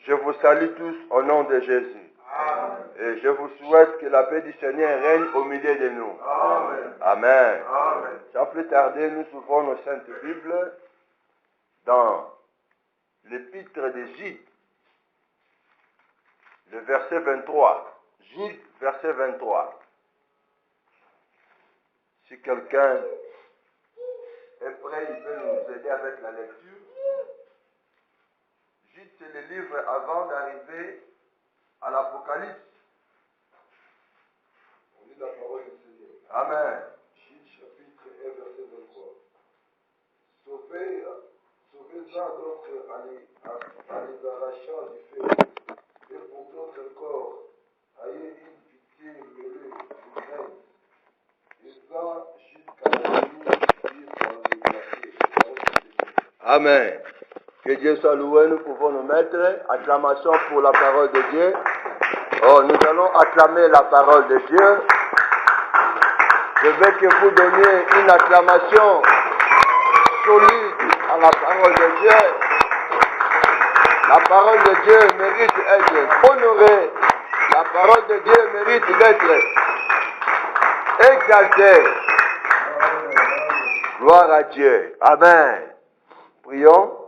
Je vous salue tous au nom de Jésus. Amen. Et je vous souhaite que la paix du Seigneur règne au milieu de nous. Amen. Amen. Amen. Sans plus tarder, nous ouvrons nos saintes Bibles dans l'épître de Jude, le verset 23. Jude, verset 23. Si quelqu'un est prêt, il peut nous aider avec la lecture. Jude, c'est le livre avant d'arriver à l'Apocalypse. On lit la parole du Seigneur. Amen. Jude chapitre 1, verset 23. Sauvez-en donc en les arrachant du feu. Et pour notre corps, ayez une pitié mêlée de crainte. Et ça jusqu'à la nuit, dans le glacier. Amen. Que Dieu soit loué, nous pouvons nous mettre. Acclamation pour la parole de Dieu. Oh, nous allons acclamer la parole de Dieu. Je veux que vous donniez une acclamation solide à la parole de Dieu. La parole de Dieu mérite d'être honorée. La parole de Dieu mérite d'être exaltée. Gloire à Dieu. Amen. Prions.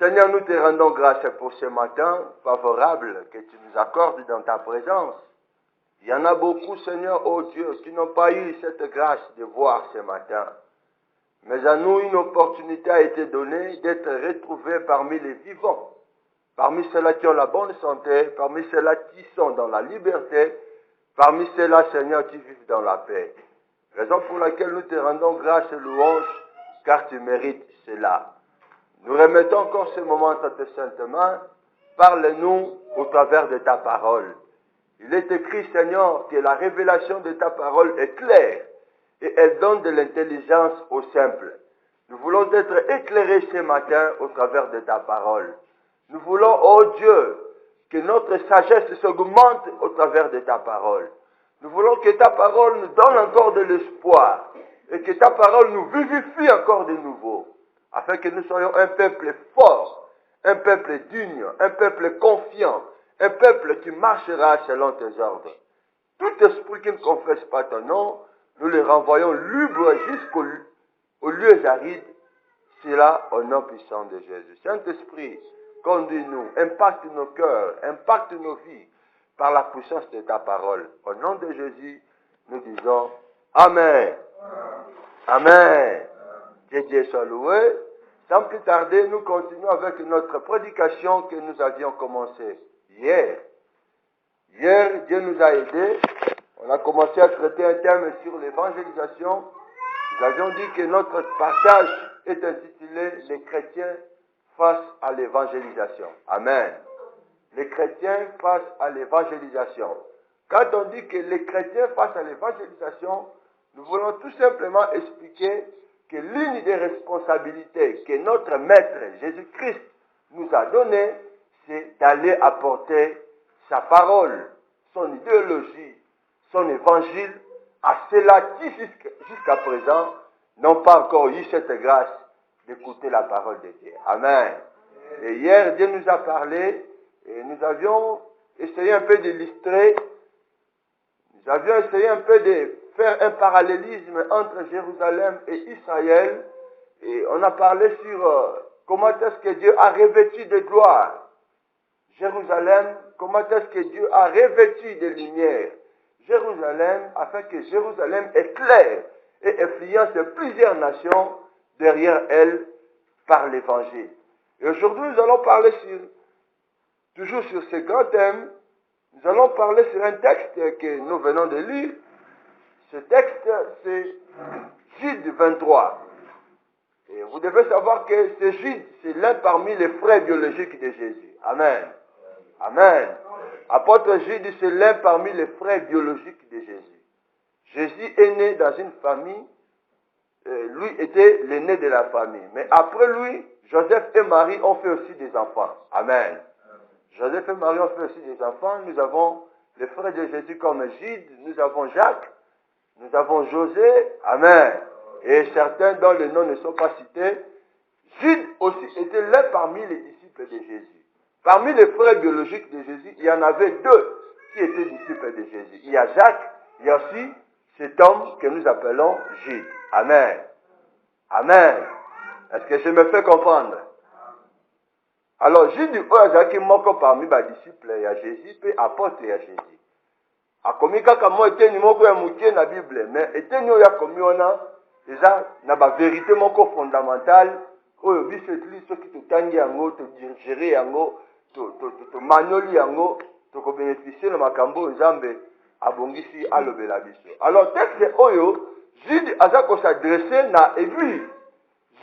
Seigneur, nous te rendons grâce pour ce matin favorable que tu nous accordes dans ta présence. Il y en a beaucoup, Seigneur, oh Dieu, qui n'ont pas eu cette grâce de voir ce matin. Mais à nous, une opportunité a été donnée d'être retrouvés parmi les vivants, parmi ceux-là qui ont la bonne santé, parmi ceux-là qui sont dans la liberté, parmi ceux-là, Seigneur, qui vivent dans la paix. Raison pour laquelle nous te rendons grâce et louange, car tu mérites cela. Nous remettons encore ce moment à tes saintes mains. Parle-nous au travers de ta parole. Il est écrit, Seigneur, que la révélation de ta parole est claire et elle donne de l'intelligence aux simples. Nous voulons être éclairés ce matin au travers de ta parole. Nous voulons, oh Dieu, que notre sagesse s'augmente au travers de ta parole. Nous voulons que ta parole nous donne encore de l'espoir et que ta parole nous vivifie encore de nouveau, afin que nous soyons un peuple fort, un peuple digne, un peuple confiant, un peuple qui marchera selon tes ordres. Tout esprit qui ne confesse pas ton nom, nous le renvoyons libre jusqu'aux lieux arides. C'est là au nom puissant de Jésus. Saint-Esprit, conduis-nous, impacte nos cœurs, impacte nos vies par la puissance de ta parole. Au nom de Jésus, nous disons Amen. Amen. Que Dieu soit loué. Sans plus tarder, nous continuons avec notre prédication que nous avions commencée hier. Hier, Dieu nous a aidés. On a commencé à traiter un thème sur l'évangélisation. Nous avions dit que notre partage est intitulé « Les chrétiens face à l'évangélisation ». Amen. Les chrétiens face à l'évangélisation. Quand on dit que les chrétiens face à l'évangélisation, nous voulons tout simplement expliquer que l'une des responsabilités que notre Maître Jésus-Christ nous a données, c'est d'aller apporter sa parole, son idéologie, son évangile à ceux-là qui jusqu'à présent n'ont pas encore eu cette grâce d'écouter la parole de Dieu. Amen. Et hier, Dieu nous a parlé et nous avions essayé un peu d'illustrer, nous avions essayé un peu de faire un parallélisme entre Jérusalem et Israël. Et on a parlé sur comment est-ce que Dieu a revêtu de gloire Jérusalem, comment est-ce que Dieu a revêtu de lumière Jérusalem, afin que Jérusalem éclaire et influence plusieurs nations derrière elle par l'évangile. Et aujourd'hui, nous allons parler toujours sur ce grand thème, nous allons parler sur un texte que nous venons de lire. Ce texte, c'est Jude 23. Et vous devez savoir que ce Jude, c'est l'un parmi les frères biologiques de Jésus. Amen. Amen. Apôtre Jude, c'est l'un parmi les frères biologiques de Jésus. Jésus est né dans une famille, lui était l'aîné de la famille. Mais après lui, Joseph et Marie ont fait aussi des enfants. Amen. Joseph et Marie ont fait aussi des enfants. Nous avons les frères de Jésus comme Jude, nous avons Jacques, nous avons José, Amen. Et certains dont les noms ne sont pas cités. Jude aussi était l'un parmi les disciples de Jésus. Parmi les frères biologiques de Jésus, il y en avait 2 qui étaient disciples de Jésus. Il y a Jacques, il y a aussi cet homme que nous appelons Jude. Amen. Amen. Est-ce que je me fais comprendre? Alors, Jude, qui moko parmi les disciples de Jésus, puis apôtre de Jésus. Akomi kaka mo eteni moko ya mukie na Bible, mais eteni oyo akomi wana eza na ba vérité moko fondamentale oyo biso église soki totangi yango todigérer yango to manoli yango tokobénéficier na makambo Nzambe abongisi alobela biso. Alors texte oyo Jude aza ko s'adresser na église.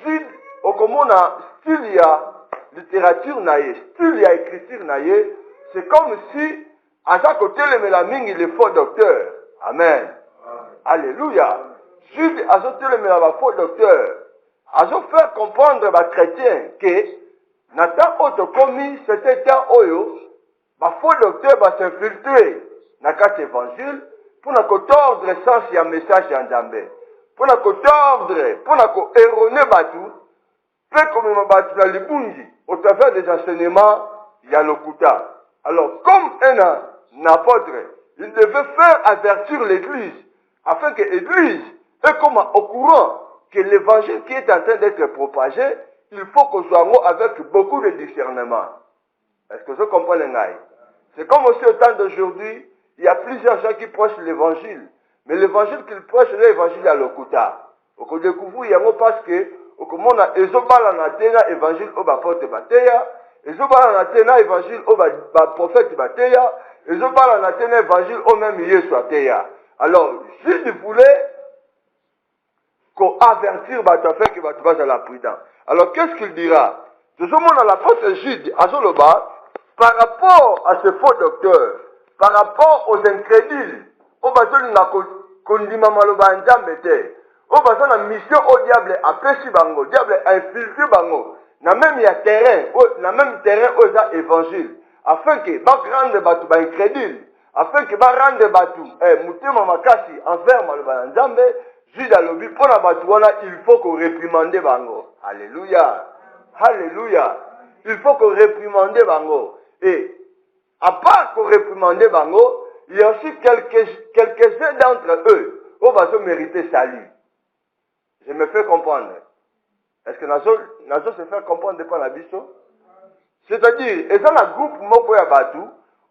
Jude okomona style ya littérature na ye, style ya écriture na ye, c'est comme si à sa côté, les faux docteurs. Amen. Alléluia. Jude a sauté les faux docteurs. A fait comprendre aux chrétiens que, Nathan Otokomi, c'était un oyo, les faux docteurs va s'infiltrer dans cet évangile pour nous tordre le sens du message d'Andambé. Pour nous tordre, pour nous erroner batou, peu comme nous battu dans les bungi, au travers des enseignements, il y a l'okuta. Alors, comme un apôtre, il devait faire avertir l'église, afin que l'église est comme au courant que l'évangile qui est en train d'être propagé, il faut qu'on soit avec beaucoup de discernement. Est-ce que vous comprenez? C'est comme aussi au temps d'aujourd'hui, il y a plusieurs gens qui prêchent l'évangile, mais l'évangile qu'ils prêchent, c'est l'évangile à l'okuta. Au découvre, il y a parce que, au comment on a l'évangile au apôtre Bateya, ezobala na tena évangile au prophète bateya, ezobala na tena évangile au même Yesu ateya. Alors, si tu voulais qu'on avertir bato afin que bato base à la prudence. Alors, qu'est-ce qu'il dira? Tout ce monde à l'apôtre Jude, azoloba, par rapport à ce faux docteur, par rapport aux incrédules, au bateau na kondima maloba nzambe te, au bateau na mission au diable a péché bango, diable a infiltré bango. Na même il y a terrain, na même terrain aux évangile, afin que ba rendre batu ba incrédule, afin que ba rendre batu mutema makasi envers maloba nzambe, Jude alobi pona batu wana il faut qu'on réprimande bango. Alléluia. Alléluia. Il faut qu'on réprimande bango. Et à part qu'on réprimande bango, il y a aussi quelques-uns d'entre eux où va se mériter salut. Je me fais comprendre. Est-ce que Nazo se fait comprendre par la biso? C'est-à-dire, ils ont un groupe moko ya batu,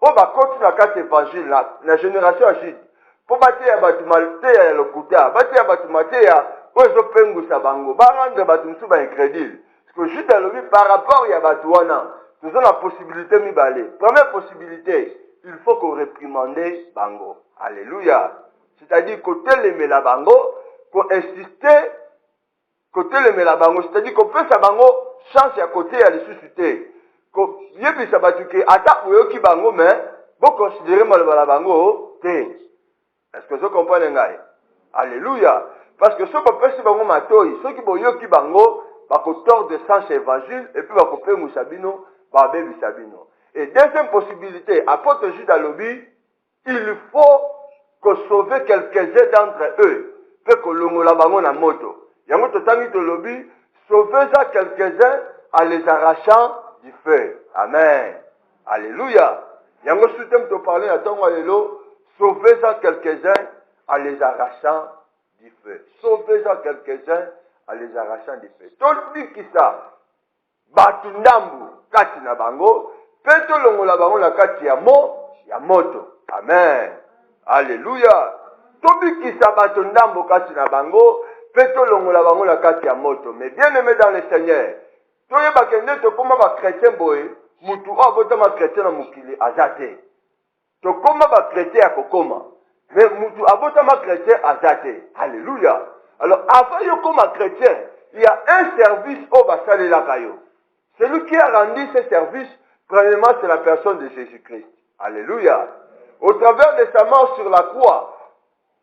on va continuer à quatre évangiles, la génération à Jude. Pour battre ya batu malteya ya lokuta, battre ya batu mateya, ozo pengu sa bango, ba rendre batu msu ba incrédule. Parce que Jude a levé par rapport ya batu wana, nous avons la possibilité mibale. Première possibilité, il faut qu'on réprimande bango. Alléluia. C'est-à-dire, côté les la bango, qu'on insister côté le melabango, c'est-à-dire qu'on peut sa bango chance à côté à les susciter. Qu'on yébi sa batuke attaque ou yoki bango mais vous considérez mal la bango te. Est-ce que vous comprenez ngai? Alléluia. Parce que ceux qui peuvent se bango matoi, ceux qui boyo ki bango, ba ko tord de sens évangile et puis ba ko pe musabino, ba bebi sabino. Et deuxième possibilité, apôtre Jude alobi, il faut qu'on sauve quelques-uns d'entre eux, peut que l'ongo la bango na moto. Yango totangi to lobi, sauvez à quelques-uns en les arrachant du feu. Amen. Alléluia. Yango soutem to parler à ton allélo, sauvez à quelques-uns en les arrachant du feu. Sauvez à quelques-uns en les arrachant du feu. Tolbi ki sa batundambu kati na bango, peto longo la bango la kati ya moto. Amen. Alléluia. Tolbi ki sa batundambu kati na bango, peto longo la bango la kati ya moto. Mais bien aimé dans le Seigneur, toye bakende to koma ba chrétien boye, mutu o bota ma chrétien na mukili azate. To koma ba chrétien ya kokoma. Mais mutu abota ma chrétien azate. Alléluia. Alors avant yo koma chrétien, il y a un service au basale la kayo. Celui qui a rendu ce service, premièrement c'est la personne de Jésus-Christ. Alléluia. Au travers de sa mort sur la croix,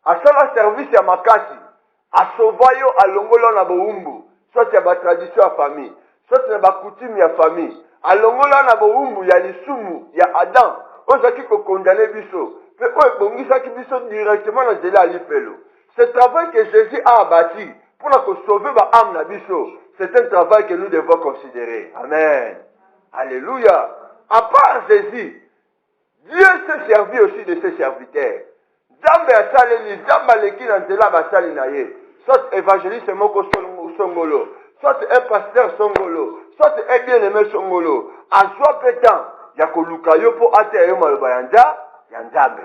à cela service à makasi. A sauvayo a longolo na boumbu, soit ya ba tradition ya famille, soit na ba coutume ya famille, a longola na boumbu ya lisumu ya Adam, ozaki ko condamner biso, pe o bongisa ki biso directement na zela lifelo. Ce travail que Jésus a abattu pour nous sauver ba âme na biso, c'est un travail que nous devons considérer. Amen. Alléluia. À part Jésus, Dieu s'est servi aussi de ses serviteurs. Nzambe asaleli, Nzambe aleki na nzela basali na ye. Soit évangéliste moko songolo, soit un pasteur songolo, soit un bien-aimé songolo. Azwa petan ya koluka yo po ate yo maloba ya Nzambe.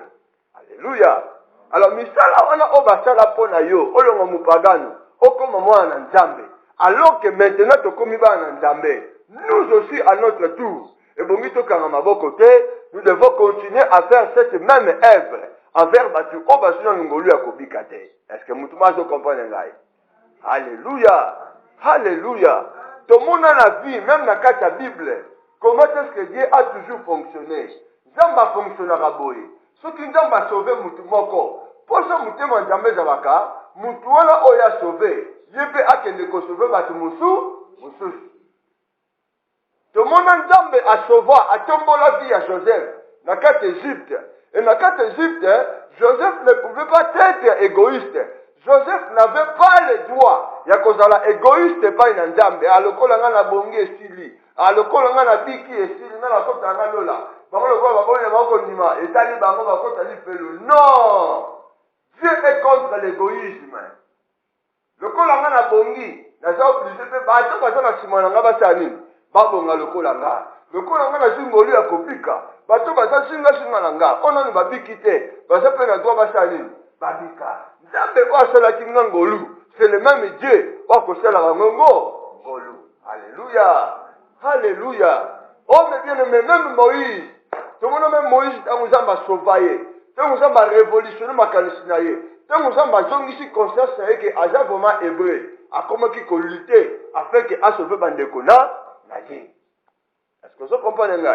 Alléluia. Alors misala wana o basala po na yo, olongo mupagano, okoma mwana na Nzambe. Alors que maintenant tokomi ba na Nzambe, nous aussi à notre tour, et bongi tokanga maboko te, nous devons continuer à faire cette même œuvre envers batu o basuna ngolu ya kobika te. Est-ce que mutu mazo comprendre ngai? Alléluia. Alléluia. Tout le monde dans la vie, même dans la Bible, comment est-ce que Dieu a toujours fonctionné? Nzamba fonctionnera boye. Ce qui Nzamba sauvé mutu moko. Pour ça mutu Nzambe zabaka, mutu wana oya sauvé. Yebe akende ko sauver batu mususu. Tout le monde Nzambe a sauvé, a tombé la vie à Joseph dans l'Égypte. Et dans l'Égypte, Joseph ne pouvait pas être égoïste. Joseph n'avait pas le droit. Il y a cause à égoïste pas une Nzambe. A lokola ngana bongi estili. A lokola ngana biki estili na la kota ngana lola. Bango lokola babone bango ndima. Etali bango bakota li pelu. Non. Dieu est contre l'égoïsme. Lokola ngana bongi. Na za obligé pe ba to ba na simana ngaba sani. Babonga lokola nga. Lokola ngana zingoli ya kopika. Bato ba singa na nga. Ona ni babiki te. Ba za pe na doa ba sani. Babika. C'est le même Dieu. Alléluia. Alléluia. Oh, mais bien aimé, même Moïse. Tout le monde, même Moïse, nous avons sauvé. Nous avons révolutionné ma calcinaye. Nous avons ici conscience que Aja vraiment hébreu. A comment qu'il faut lutter afin que a sauvé Bandekona. Est-ce que vous comprenez?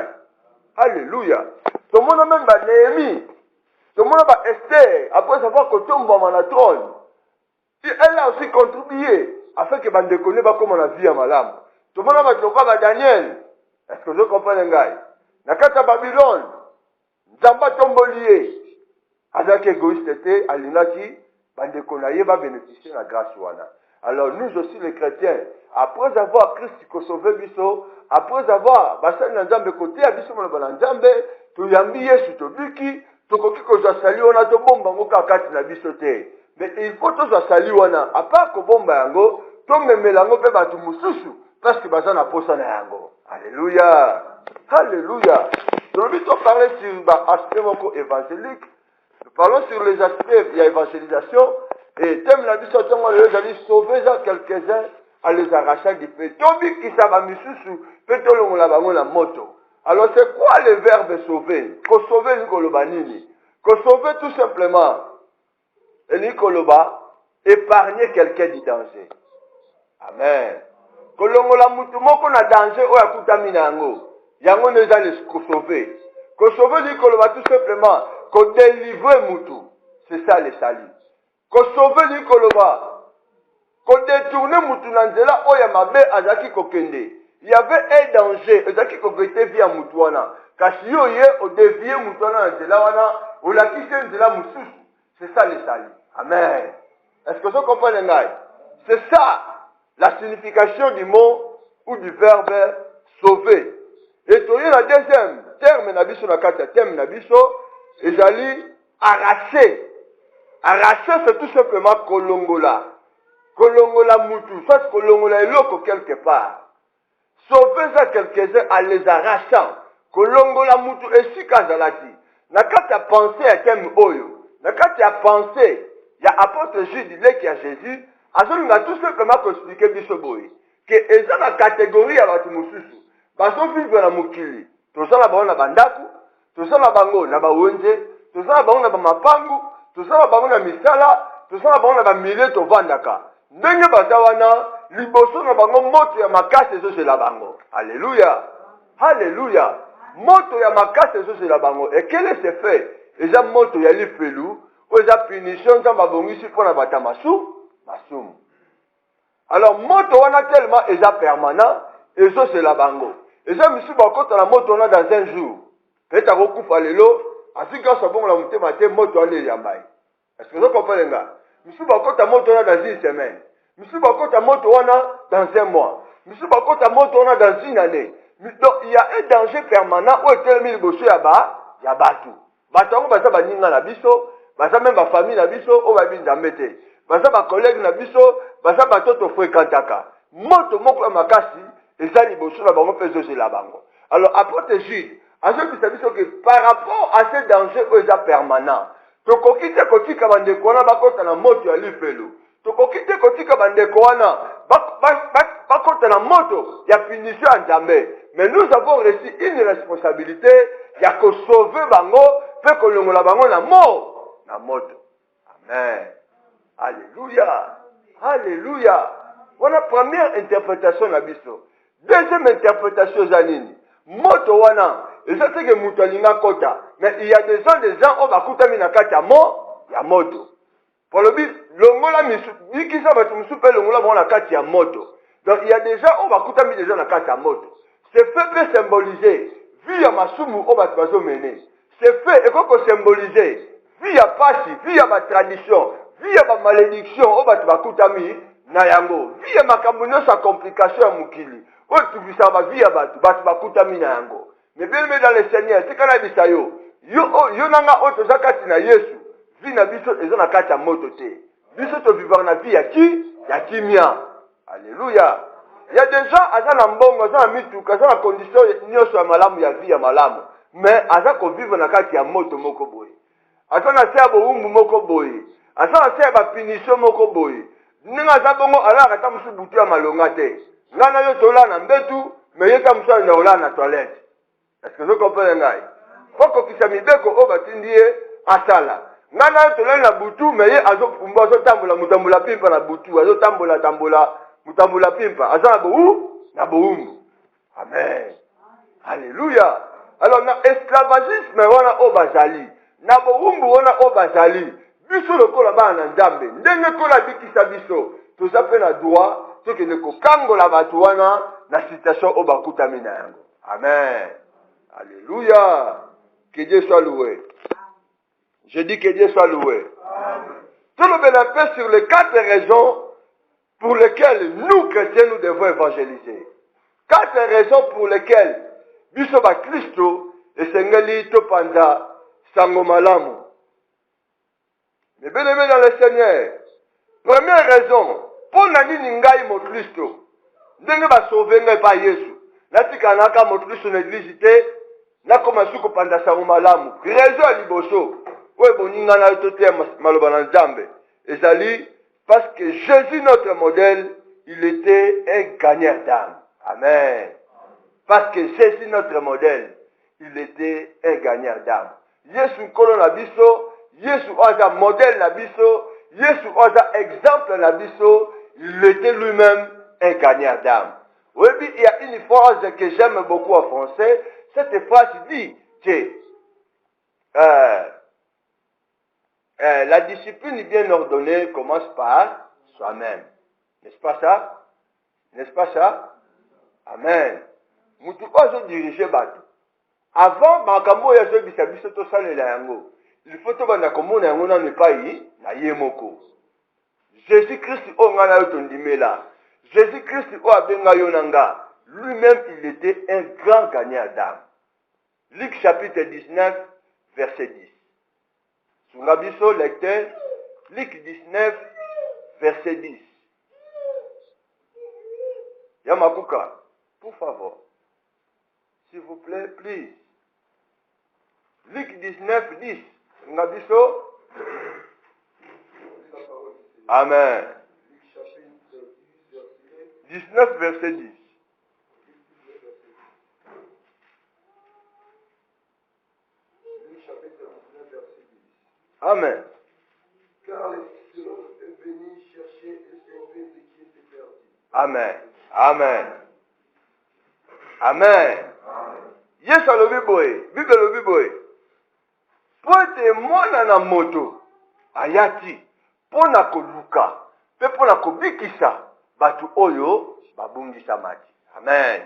Alléluia. Tout le monde, même Néhémie. Tout le monde va Esther, après savoir que tombe à la trône. Elle a aussi contribué afin que Bandekone va comme on a vie à Malam. Tout le monde va trouver Daniel. Est-ce que vous comprenez? Dans la Babylone, Nzamba tombolié. Avec égoïste était, Alinaki, Bandekone va bénéficier de la grâce. Alors nous aussi les chrétiens, après avoir Christ qui sauvé Bisso, après avoir Bassan Nzambe côté, Abisso Nzambe, Tuyambi Yesu Tobiki, tokoki kozwa sali wana to bomba ngo kakati na biso te. Mais il faut tozwa sali wana apa ko bomba yango to memela ngo pe batu mususu parce que baza na posa na yango. Alléluia. Alléluia. Donc nous parler sur l'aspect moko évangélique. Nous parlons sur les aspects de l'évangélisation et thème la biso tongo les aller sauver quelques-uns à les arracher du feu. Tobi ki sa ba misusu pe to longola bango na moto. Alors c'est quoi le verbe sauver? Ko sauver Nikoloba nini? Ko sauver tout simplement. Et Nikoloba, épargner quelqu'un du danger. Amen. Ko longola mutu moko na danger o yakutami nango. Yango neza le ko sauver. Ko sauver Nikoloba tout simplement. Ko délivrer mutu. C'est ça le salut. Ko sauver Nikoloba. Ko détourner mutu na nzela o ya mabe azaki kokende. Il y avait un danger. Et ça qui était via Moutouana. Car si yo ye, au dévié Moutouana, ou la qui c'est de la moussous. C'est ça les salis. Amen. Est-ce que vous comprenez? C'est ça la signification du mot ou du verbe sauver. Et tu as la deuxième terme nabiso na kata terme nabiso, et j'allais arracher. Arracher c'est tout simplement kolongola. Kolongola moutou. Soit kolongola eloko quelque part. Sauver ça quelques-uns en les arrachant. Kolongola mutu esika zalati. Nakata pensé à thème oyo. Nakata pensé, il y a apôtre Jude qui a Jésus. Azon a tout simplement expliqué bisoboy. Que eza la catégorie à batu mususu. Baso vivre na mukili. Toza na bango na bandaku, toza na bango na bawenze, toza na bango na bamapangu, toza na bango na misala, toza na bango na bamile tovandaka. Ndenge bazawana liboso na bango moto ya makasi ezo c'est la bango. Alléluia. Alléluia. Moto ya makasi ezo c'est la bango. Et quel est ce fait? Eza moto ya lifelu, ou eza punition za babongisi pona bata masum. Alors moto wana tellement eza permanent, ezo c'est la bango. Eza misu bakota la moto wana dans un jour. Peut-être akufa lelo, asika sabongo la mutema te moto wana yambai. Est-ce que vous comprenez ça? Misu bakota moto wana dans une semaine. Misu bakota moto wana dans un mois. Misu bakota moto wana dans une année. Donc, il y a un danger permanent où est-ce que il y a batu. Batango basa baninga na biso, basa même ba famille na biso, o ba bin zamete. Basa ba collègue na biso, basa batoto fréquentaka. Moto moko ya makasi, ezali bosu na bango peso la bango. Alors apôtre Jude, à ce qui s'agit que par rapport à ces dangers où ils sont permanents, tokokite kotika bandeko wana bakota na moto ya lifelo. Tokokite kotika bandeko wana bakota na moto ya punition ya Nzambe. Mais nous avons reçu une responsabilité ya ko sauver bango pe ko longola bango na moto. Amen. Alléluia. Alléluia. Voilà première interprétation na biso. Deuxième interprétation zanini. Moto wana, et ça c'est que mutolinga kota. Mais il y a des gens au bakuta minakati ya moto. Pour le but, longola misu, qui ça va tout souper longola bon la kati ya moto. Donc il y a des gens au bakuta mi des gens na kati ya moto. Ce fait peut symboliser vie ya masumu au batbazo mené. Ce fait est quoi symboliser vie ya pasi, vie ya ma tradition, vie ya ma malédiction au batbakuta mi na yango. Vie ya makambo sa complication ya mukili. O tu bisa ba vie ya batbakuta mi na yango. Mais bien dans le Seigneur, c'est kana bisayo. Yo nanga oto zakati na Yesu. Vie na biso ezo na kati ya moto te. Biso to vivre na vie ya ki? Ya kimia. Alléluia. Il y a des gens aza na mbongo, aza na mituka, aza na condition nyonso ya malamu ya vie ya malamu. Mais aza ko vivre na kati ya moto moko boye. Aza na se ya boumbu moko boye. Aza na se ya ba punition moko boye. Ninga aza bongo ala kata musu butu ya malonga te. Ngana yo tola na mbetu, mais yeka musu na ola na toilette. Est-ce que vous comprenez ngai? Foko kisamibeko o batindi ye asala. Ngana tola na butu, mais ye azo kumba azo tambola mutambula pimpa na butu, azo tambola mutambula pimpa, aza na boumbu. Amen. Alléluia. Alors na esclavagisme wana o bazali, na boumbu wana o bazali. Biso lokola bana Nzambe, ndenge kola bikisa biso, toza pe na droit ce que ne kokangola batu wana na situation o bakutami na yango. Amen. Alléluia. Que Dieu soit loué. Je dis que Dieu soit loué. Tout le bénéfice sur les 4 raisons pour lesquelles nous, chrétiens, nous devons évangéliser. 4 raisons pour lesquelles Bisoba Christo et Sengeli Topanda Sangomalamu. Mais bien aimé dans le Seigneur, première raison, pour nani ningai mo Christo, ndenge ba sauver ngai pa Yesu. Natika naka mo Christo négligité, na koma suko panda Sangomalamu. Raison à liboso. Ouais, bon, n'y en a tout maloba na Nzambe. Ezali, parce que Jésus, notre modèle, il était un gagnant d'âme. Amen. Parce que Jésus, notre modèle, il était un gagnant d'âme. Yesu kolo na biso, Yesu oza modèle na biso, Yesu oza exemple na biso, il était lui-même un gagnant d'âme. Oui, il y a une phrase que j'aime beaucoup en français. Cette phrase dit que la discipline bien ordonnée commence par soi-même. N'est-ce pas ça? N'est-ce pas ça? Amen. Mutu ozo diriger bato. Avant, makambo ya zo bisabiso to salela yango. Il faut to banda komona yango na nepai na yemoko. Jésus-Christ o ngana yo tondimela. Jésus-Christ o abenga yo nanga. Lui-même, il était un grand gagnant d'âme. Luc chapitre 19, verset 10. Sungabiso, lecteur, Luc 19, verset 10. Yamakuka, pour favor. S'il vous plaît, please. Luc 19, 10. Sungabiso. Amen. 19, verset 10. Amen. Car l'Esprit est venu chercher et sauver ce qui était perdu. Amen. Amen. Amen. Yes, alobi boy. Bible alobi boy. Pote mwana na moto ayati pona koluka pe pona kobikisa batu oyo babungisa mati. Amen.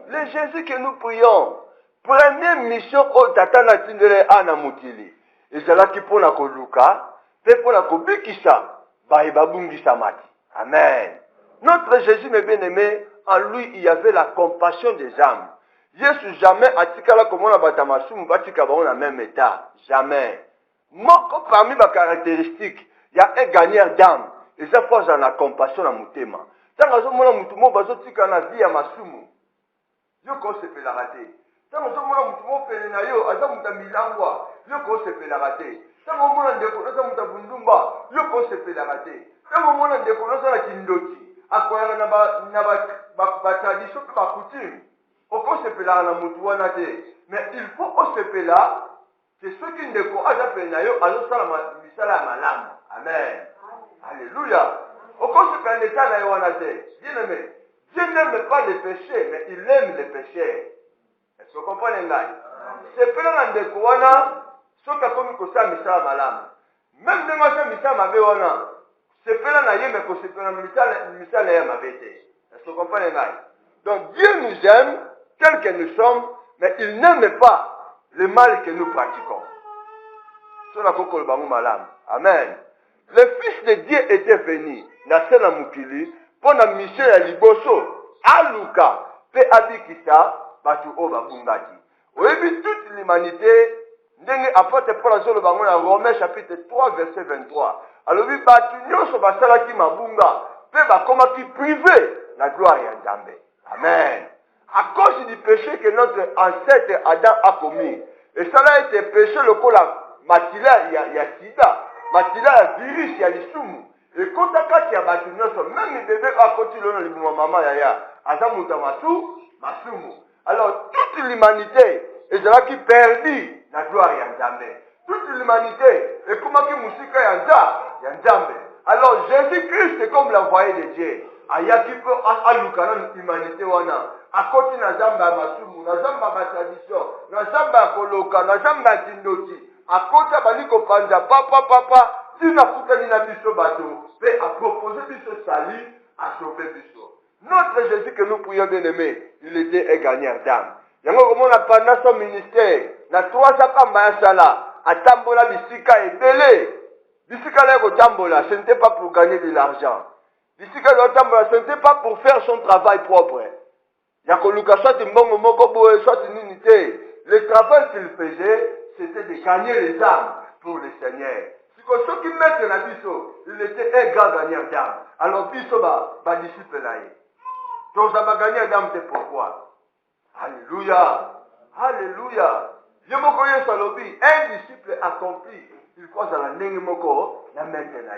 Le Jésus que nous prions, première mission au tatana tindele ana mutili. Ezalaki pona koluka pe pona kobikisa babungisa mati. Amen. Notre Jésus, mes bien-aimés, en lui, il y avait la compassion des âmes. Yesu jamais atikala komona batamasumu batika ba na même état. Jamais. Moko parmi les caractéristiques, il y a un gagnant d'âme. Et ça force dans la compassion dans mon thème. Tant que je me dis que bazotika na vie ya masumu. Yo ko se peut la rater. Tant que je me dis que pele na yo aza muta milangwa, yo ko se peut la rater. Tant que je me dis que aza muta bundumba, yo ko se peut la rater. Tant que je me dis que aza na kindoti, akoya na ba tradition ba coutume. Oko se peut la na mutu wana te. Mais il faut au se peut là, c'est ceux qui ne ko aza pele na yo azo sala misala malamu. Amen. Alléluia. Oko se peut l'état na yo wana te. Bien-aimé. Dieu n'aime pas les péchés, mais il aime les péchés. Est-ce que vous comprenez? C'est pas dans des kouana, ce qui a commis que ça, misala malam. Même dans ma misala mabe wana, c'est pas dans yé, mais que c'est pas dans misala ya mabe. Est-ce que vous comprenez? Donc Dieu nous aime tel que nous sommes, mais il n'aime pas le mal que nous pratiquons. C'est la kokol bangu malam. Amen. Le Fils de Dieu était venu, Nasena Mukili, pour la mission à Liboso, à Luka, pe abikisa, batu o babungati. Oyebi toute l'humanité, ndenge apôtre Paul azolo bango na Romains chapitre 3 verset 23. Alors oui, batu nyonso basalaki mabunga, pe bakomaki privé la gloire ya Nzambe. Amen. À cause du péché que notre ancêtre Adam a commis, et cela a été péché le kola matila ya sida, matila ya virus ya lisumu. Et quand tu as battu, même les bébés à côté de l'homme, maman, yaya, azamuta masumu. Alors, toute l'humanité est là qui perdit la gloire Nzambe. Toute l'humanité est comme qui musika Nzambe. Alors, Jésus-Christ est comme l'envoyé de Dieu. Aya qui peut aluka l'humanité wana. À côté de Nzamba masumu, Nzamba ma tradition, Nzamba koloka, Nzamba tindoti. À côté de Baliko Panza, papa. Si nous avons na biso bateau, fait à proposer biso sali, à sauver biso. Notre Jésus que nous prions bien aimé, il était un gagnant d'âme. Yango comme on a pendant son ministère, na 3 ans ma sala, à tambola bisika et belé. Bisika là ko tambola, ce n'était pas pour gagner de l'argent. Bisika là tambola, ce n'était pas pour faire son travail propre. Yako luka soit mbongo moko boye soit unité. Le travail qu'il faisait, c'était de gagner les âmes pour le Seigneur. Ceux qui mettent la biso, il était un grand gagnant d'âme. Alors biso ba disciple là. Donc ça va gagner d'âme, c'est pourquoi. Alléluia. Alléluia. Je me connais salobi, un disciple accompli, il faut dans la nengue moko, la mettre là.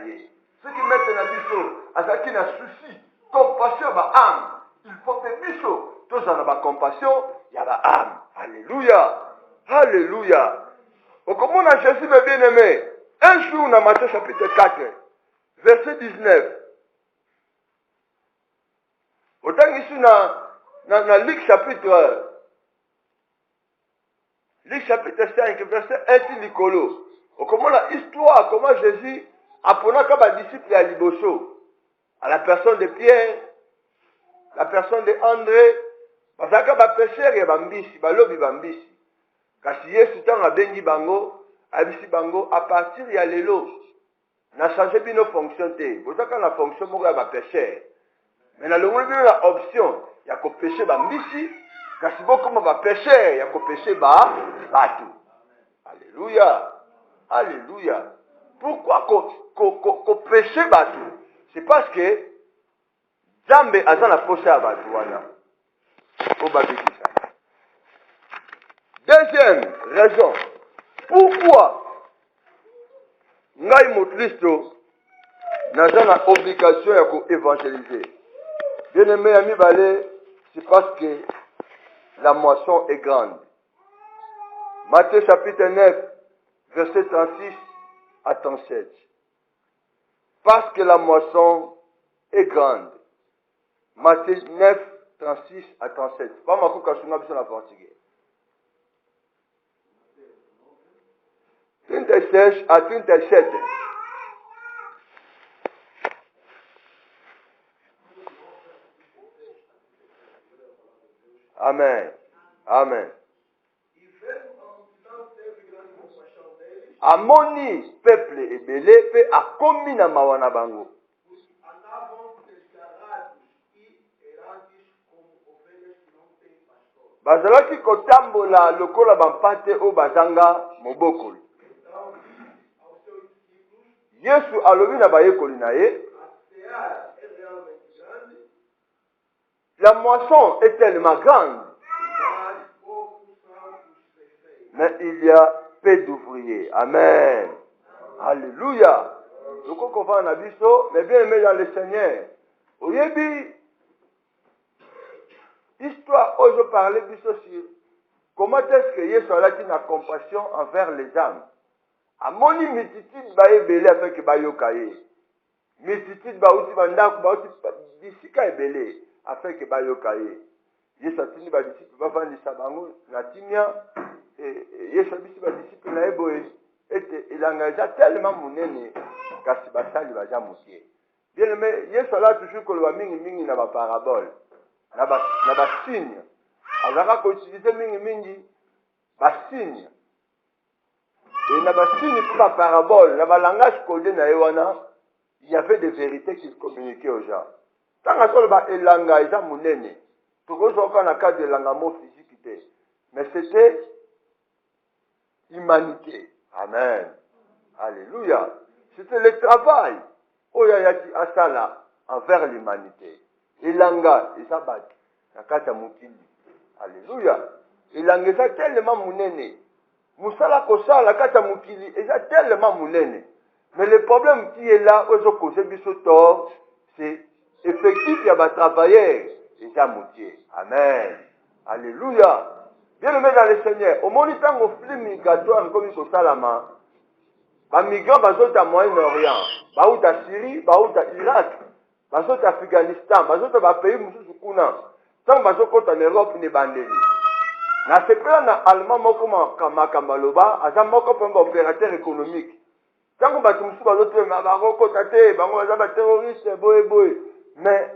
Ceux qui mettent la biso, à ce qui n'a souci, compassion ba âme, il faut que biso, tous dans la compassion, il y a la âme. Alléluia. Alléluia. Au comment on a Jésus bien aimé. Un jour, dans Matthieu chapitre 4, verset 19. Autant ici, dans Luc chapitre 5, verset 1, il dit comment l'histoire, comment Jésus a pris comme disciple à Liboso, à la personne de Pierre, la personne de André, parce que les pécheurs, ils bambisi, balobi bambisi. Kasi Yesu tanga bengi bango, abisi bango à partir ya lelo na changer bino fonction te bozaka na fonction moko ya ba péché mais na longo bino la option ya ko péché ba mbisi kasi bokoma ba péché ya ko péché ba batu. Alléluia. Alléluia. Pourquoi ko péché batu? C'est parce que Nzambe aza na posa ya batu wana o babikisa. Deuxième raison. Pourquoi ngai mokristo naza na obligation ya ko-évangéliser? Bien-aimé ami balé, c'est parce que la moisson est grande. Matthieu chapitre 9, verset 36 à 37. Parce que la moisson est grande. Matthieu 9, 36 à 37. Pas ma coupe kasunga biso na portugais. 36 à 37. Amen. Amen. Amoni peuple ebele pe akomi na mawa na bango. bazalaki kotambola lokola bampate o bazanga mobokoli. Yesu alobi na bayekoli na ye, la moisson est tellement grande, mais il y a peu d'ouvriers. Amen. Alléluia. Je crois qu'on va en abisso, mais bien aimé dans le Seigneur. Au début, histoire où je parlais bisso sur comment est-ce que Yesu a la compassion envers les âmes. A moni mititude ba ebele afin que ba yokaye. Mititude ba uti bandako ba uti disika ebele afin que ba yokaye. Yesu atini ba disciple ba vandisa bango na timia et Yesu abisi ba disciple na eboye ete ilanga tellement munene kasi basali baja mukie. Bien aimé, Yesu a toujours koloba mingi na ba parabole. Na ba signe. Azaka ko utiliser mingi ba signe. Et na ba signe pour la parabole, na ba langage codé na ewana, il y avait des vérités qu'il communiquait aux gens. Tant que ça ba elanga eza munene. Toujours quand na cadre de langamo physique té. Mais c'était humanité. Amen. Alléluia. C'était le travail. Oyayaki asala envers l'humanité. Elanga eza baki na kata mukili. Alléluia. Elanga eza tellement munene. Moussala kosala kata mukili eza tellement munene. Mais le problème qui est là, aux causes biso tort, c'est effectif ya ba travailleurs eza moutier. Amen. Alléluia. Bien aimé dans le Seigneur, au moment où on flux migratoire comme il salama, ba migrants bazota Moyen-Orient, baouta Syrie, baouta Irak, bazota Afghanistan, bazota ba pays mususu kuna. Tant bazokota en Europe ne bandeli. Na sepela na allemand moko makambaloba, aza moko pemba opérateur économique. Tant ba tumsu bazote ma bakota te, bango baza ba terroriste boye. Mais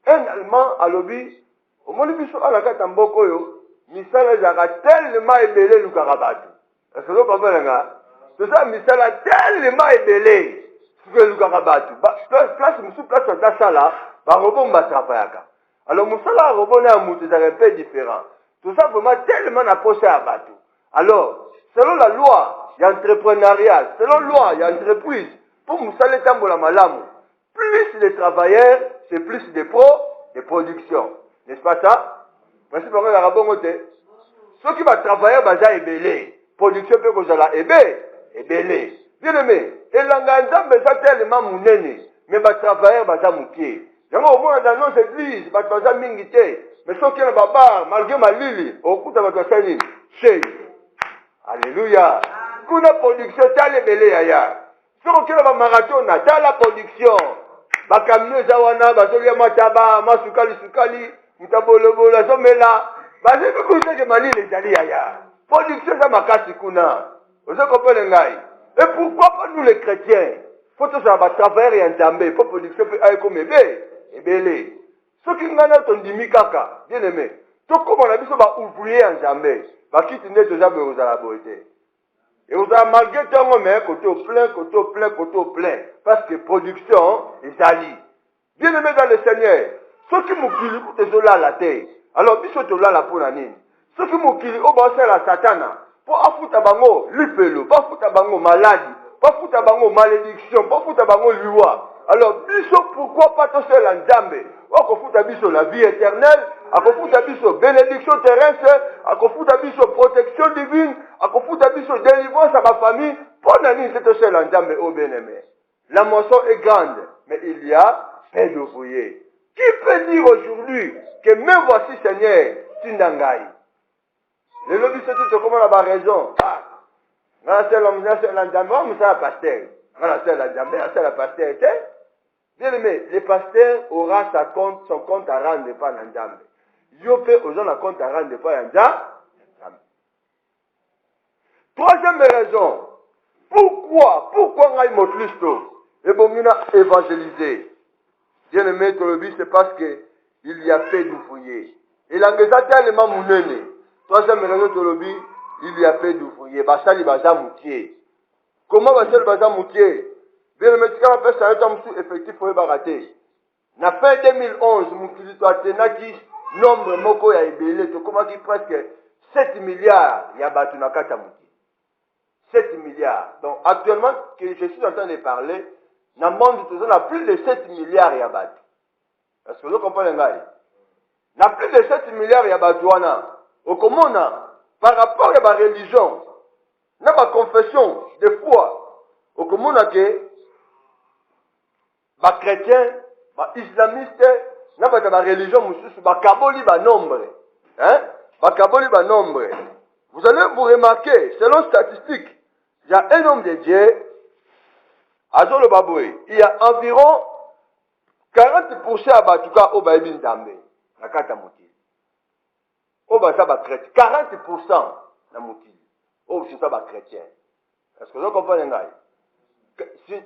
un allemand alobi, au moment biso ala kata mboko yo, misala ezaka tellement ebele lukaka bato. Est-ce que vous comprenez? C'est ça, misala tellement ebele lukaka bato. Place musu place ta sala, ba robon ba trapayaka. Alors musala robon na mutu c'est un peu différent. Tout ça vraiment tellement na posé à bato. Alors, selon la loi, il y a entrepreneuriat, selon la loi, il y a entreprise. Pour musala tambola malamu, plus les travailleurs, c'est plus de production. N'est-ce pas ça? Merci pour la rabongote. Ceux qui vont travailler, baza ebele. Production peut que la ebele. Bien aimé, et l'engagement baza tellement munene, mais va travailler baza mukie. Yango au moins dans nos églises, baza mingite. Mais ceux qui ont baba, malgré ma lili, au coup de votre sani, c'est. Alléluia. Kuna production telle ebele yaya. Ceux qui ont marathon, dans la production. Bakamio zawana, bazolia mataba, masukali. Mutabolo zomela baze bikuze ke mali les ali aya production ça makasi kuna vous comprenez ngai et pourquoi pas nous les chrétiens faut que ça va travailler en Nzambe pour production peut aller comme ebele ce qui ngana tondimi kaka bien aimé to comme on a biso ba ouvrier en Nzambe ba kiti neto za be ozala boete et vous avez malgré tant mais côté au plein parce que production ezali bien aimé dans le Seigneur. Ceux qui moukili pour te zola la terre. Alors, biso te la pour la nine. Ceux qui moukili au bas la satana. Pour afouta bango lipelo, pas fouta bango maladie, pas fouta bango malédiction, pas fouta bango loi. Alors, biso pourquoi pas te seul en Nzambe? Ako fouta biso la vie éternelle, ako fouta biso bénédiction terrestre, ako fouta biso protection divine, ako fouta biso délivrance à ma famille. Pour la nine, c'est te seul en Nzambe au bien-aimé. La moisson est grande, mais il y a peu d'ouvriers. Qui peut dire aujourd'hui que même voici Seigneur, Tindangai? Le lobby c'est tout comment on a raison. Ah, c'est la Nzambe, c'est la pasteur. C'est la Nzambe, c'est la pasteur. Bien aimé, le pasteur aura son compte à rendre par Nzambe. Yope aux gens un compte à rendre par Nzambe. Troisième raison. Pourquoi on a Mokristo et bon, on a évangélisé. Bien aimé, c'est parce qu'il y a peu d'ouvriers. Et l'engagement tellement mounene. Troisième raison, il y a peu d'ouvriers. Basali baza moutier. Comment basali baza moutier? Bien aimé, quand on fait ça, effectif, il faut barater. Na fin 2011, moukili to atenaki nombre moko ya ebele tokomaki presque 7 milliards ya bato na kati ya mokili. 7 milliards. Donc actuellement que je suis en train de parler, dans le monde tout ça, plus de 7 milliards ya bato. Est-ce que vous comprenez ngai? Na plus de 7 milliards ya bato wana. Okomona par rapport à la religion, na ba confession de foi, okomona que ba chrétiens, ba islamistes, na ba religion mususu ba kaboli ba nombre. Hein? Ba kaboli ba nombre. Vous allez vous remarquer, selon statistiques, il y a un homme de Dieu, Azor le Baboué, il y a environ 40% à Batuka au Baïbin Dambé, la Kata Mouti. Au Basaba chrétien, 40% na Mouti. Au Basaba chrétien. Est-ce que vous comprenez?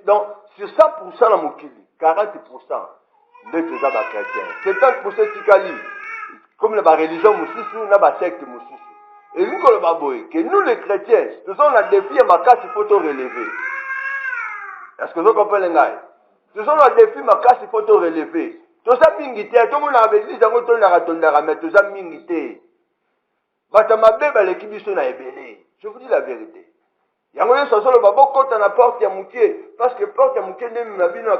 Donc, sur 100% na Mouti, 40% de Tuzaba chrétien. 70% Tikali, comme la religion Moussissou, na ba secte Moussissou. Et nous, que nous les chrétiens, nous avons un défi à ma casse, il faut te relever. Est-ce que vous comprenez? Nous avons un défi à ma casse, il faut te relever. Tout ça, mingité, tout le monde a dit, nous avons tout ça, mingité. Je vous dis la vérité. Il y a un moment où quand on a porte à Mouké, parce que porte à Mouké, n'a vu na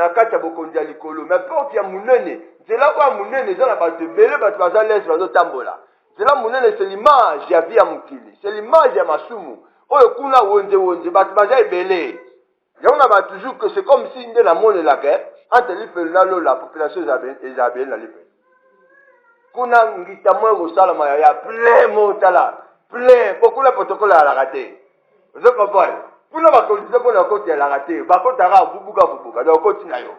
kata bokondia likolo, mais porte ya munene, c'est là où munene, ils ont la base de belé, parce que les gens ont tambola. C'est là munene, c'est l'image ya via Mukili, c'est l'image ya Masumu. Oh, kuna wonde, batmaja est belé. Il y a toujours que c'est comme si la monnaie la guerre, entre la population isabelle na lipe. Kuna ngita mwe rosalama ya plein motala, plein, beaucoup la protocole à la raté. Vous comprenez? Kuna bakondisa pona koti ya la raté, bakotara vubuka, donc koti na yo.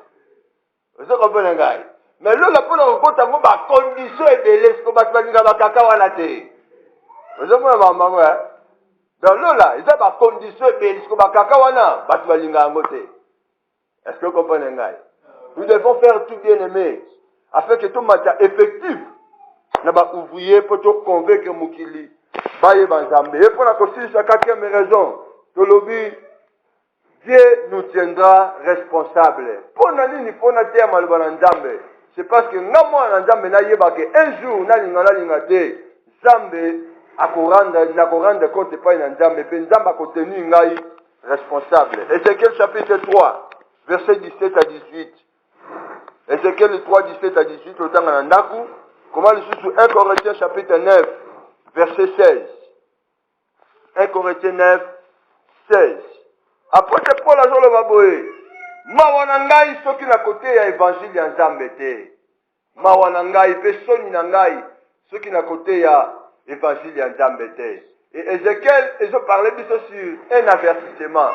Vous comprenez ngai? Mais là la pona kota ngo ba condition ebele ko batbaninga bakaka wana te. Vous comprenez maman ouais? Donc là, ils ont ba condition ebele ko bakaka wana batbaninga ngote. Est-ce que vous comprenez ngai? Nous devons faire tout bien aimé afin que tout matin effectif na ba ouvrier pour te convaincre mukili baye banzambe. Et pour la constitution, la quatrième raison, que l'objet, Dieu nous tiendra responsables. Pour nani pour na terre malbanzambe, c'est parce que ngamo nzambe na yeba que un jour na lingate zambe akoranda compte pas na nzambe pe nzamba contenu ngai responsable. Ézéchiel chapitre 3 verset 17 à 18. Ézéchiel 3 17 à 18 le temps na ndaku. Comment le sous 1 Corinthiens chapitre 9 verset 16. 1 Corinthiens 9 16. Apôtre Paul a le baboé. Mawanangai soki na côté ya évangile ya Nzambe te. Mawanangai pesoni na ngai soki na côté ya évangile ya Nzambe te. Et Ézéchiel, ils ont parlé biso sur un avertissement.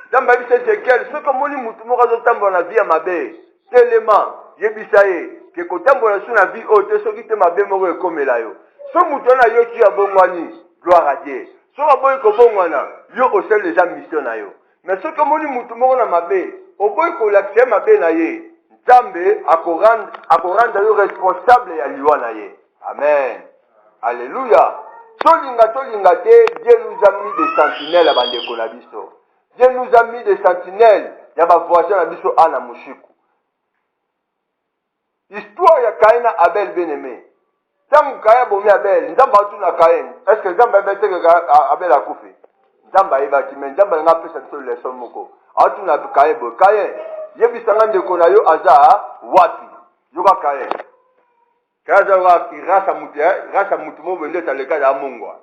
Nzambe biso Ézéchiel, soki moni mutu moko azotambola na vie ya mabe, telema yebisaye que kotambola sur la vie haute soki te mabe moko ekomela yo. So mutu na yo ki abongwani, gloire à Dieu. So aboyi ko bongwana, yo osel déjà mission na yo. Mais ce que moni mutu moko na mabe, oboyi ko lakse mabe na ye, Nzambe akoranda yo responsable ya liwa na ye. Amen. Alléluia. Tolinga te, Dieu nous a mis des sentinelles à bandeko na biso. Dieu nous a mis des sentinelles ya ba voisin na biso ana mushiku. Histoire ya Caïn na Abel bien-aimé. Tant Caïn bomi Abel, Nzamba tu na Caïn. Est-ce que Nzamba bete que Abel a kufi? Nzamba ibati men Nzamba nga pesa biso leçon moko. Atu na Caïn bo Caïn. Yebisanga ndeko na yo aza wapi? Yoka Caïn. Kaza wapi rasa mutu mo bende taleka ya mungwa.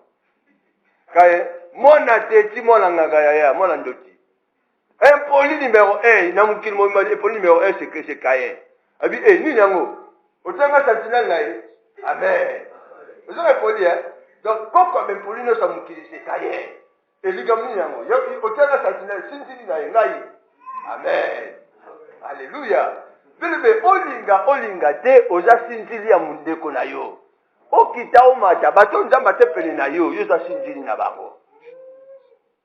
Caïn, mona teti mona nganga ya mona ndoti. Impoli numéro 1, na mukili mo impoli numéro 1 c'est Caïn. Abi ni nango. Otanga sentinelle na ye. Amen. Vous avez poli hein. Donc pourquoi même poli no sa mukili c'est Caïn. Et ligami nango. Yo otanga sentinelle sintili na ye ngai. Amen. Alléluia. Bele olinga te oza sintili ya mundeko na yo. Okita o mata bato nzamba te pele na yo, yo za sintili na bango.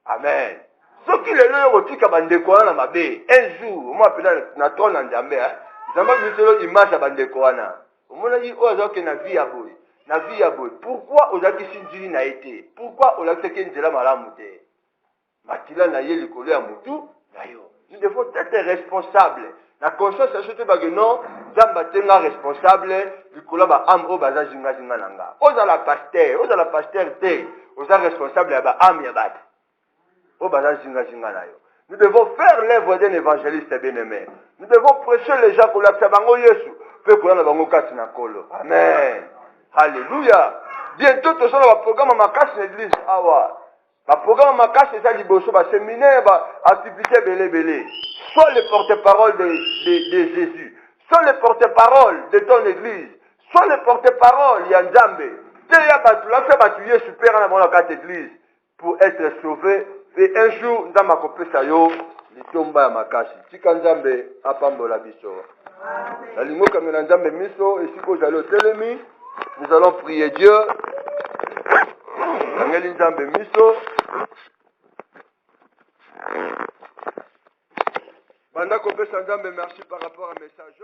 Amen. Soki lelo yo kotika bandeko wana mabe, un jour, moi peut-être na trône na Nzambe hein. Nzamba biselo image ya bandeko wana. Omona yi ozo ke na vie ya boy. Na vie ya boy. Pourquoi ozaki sintili na été? Pourquoi olakisaki nzela malamu te? Makila na ye likolo ya mutu na yo. Nous devons être responsables. La conscience c'est surtout que non, Zamba tenga responsable du kolaba amro baza jinga jinga nanga. Oza la pasteur te, oza responsable ya ba am ya bat. O baza jinga jinga na yo. Nous devons faire l'œuvre d'un évangéliste bien-aimé. Nous devons prêcher les gens pour la bango Yesu, pe pour la bango kati na kolo. Amen. Alléluia. Bientôt tout ça va programme ma casse l'église awa. Ma programme ma casse c'est ça liboso ba séminaire ba activité belé. Sois le porte-parole de Jésus. Sois le porte-parole de ton église. Sois le porte-parole ya Nzambe. Teya batu la fait batu Yesu père na mon carte église pour être sauvé et un jour Nzamba kopesa yo litomba ya makasi. Tika Nzambe apambola biso. La lingo kamena Nzambe miso et siko jalo telemi. Nous allons prier Dieu. Angeli Nzambe miso. Banda kopesa Nzambe merci par rapport à message.